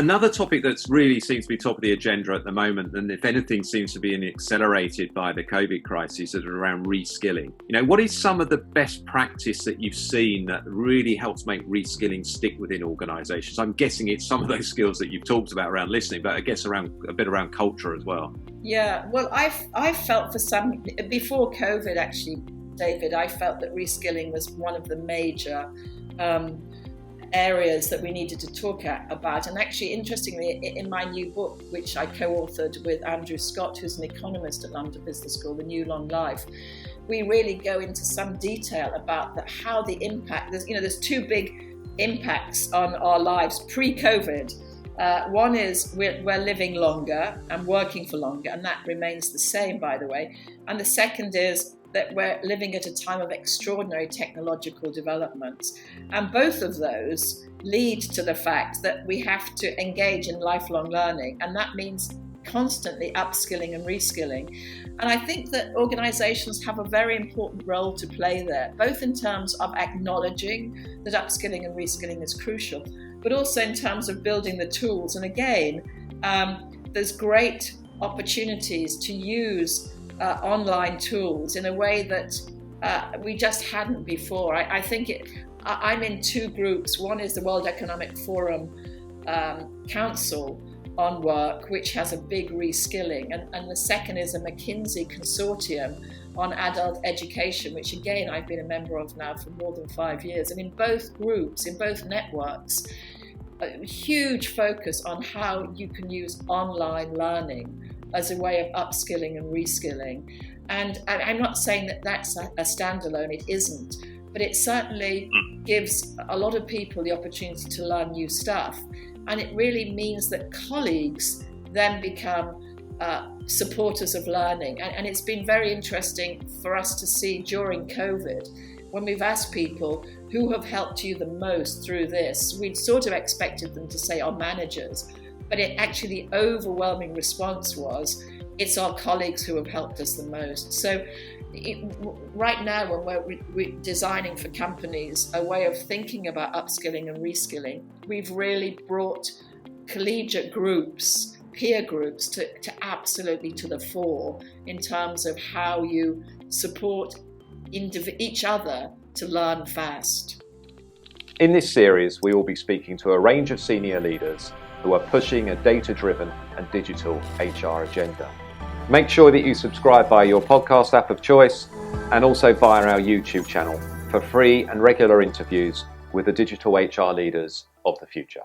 Another topic that's really seems to be top of the agenda at the moment, and if anything seems to be accelerated by the COVID crisis, is around reskilling. What is some of the best practice that you've seen that really helps make reskilling stick within organisations? I'm guessing it's some of those skills that you've talked about around listening, but I guess a bit around culture as well. Yeah, well, I felt before COVID, actually, David, I felt that reskilling was one of the major areas that we needed to talk about. And actually, interestingly, in my new book, which I co-authored with Andrew Scott, who's an economist at London Business School, The New Long Life, we really go into some detail about how the impact, there's two big impacts on our lives pre-COVID. One is we're living longer and working for longer, and that remains the same, by the way. And the second is that we're living at a time of extraordinary technological developments. And both of those lead to the fact that we have to engage in lifelong learning, and that means constantly upskilling and reskilling. And I think that organizations have a very important role to play there, both in terms of acknowledging that upskilling and reskilling is crucial, but also in terms of building the tools. And again, there's great opportunities to use online tools in a way that we just hadn't before. I think I'm in two groups. One is the World Economic Forum Council on Work, which has a big reskilling, and the second is a McKinsey consortium on adult education, which again I've been a member of now for more than 5 years. And in both groups, in both networks, a huge focus on how you can use online learning as a way of upskilling and reskilling. And I'm not saying that that's a standalone, it isn't, but it certainly gives a lot of people the opportunity to learn new stuff. And it really means that colleagues then become supporters of learning. And it's been very interesting for us to see during COVID, when we've asked people who have helped you the most through this, we'd sort of expected them to say our managers, but the overwhelming response was, it's our colleagues who have helped us the most. So right now, when we're designing for companies a way of thinking about upskilling and reskilling, we've really brought collegiate groups, peer groups to absolutely to the fore in terms of how you support each other to learn fast. In this series, we will be speaking to a range of senior leaders who are pushing a data-driven and digital HR agenda. Make sure that you subscribe via your podcast app of choice and also via our YouTube channel for free and regular interviews with the digital HR leaders of the future.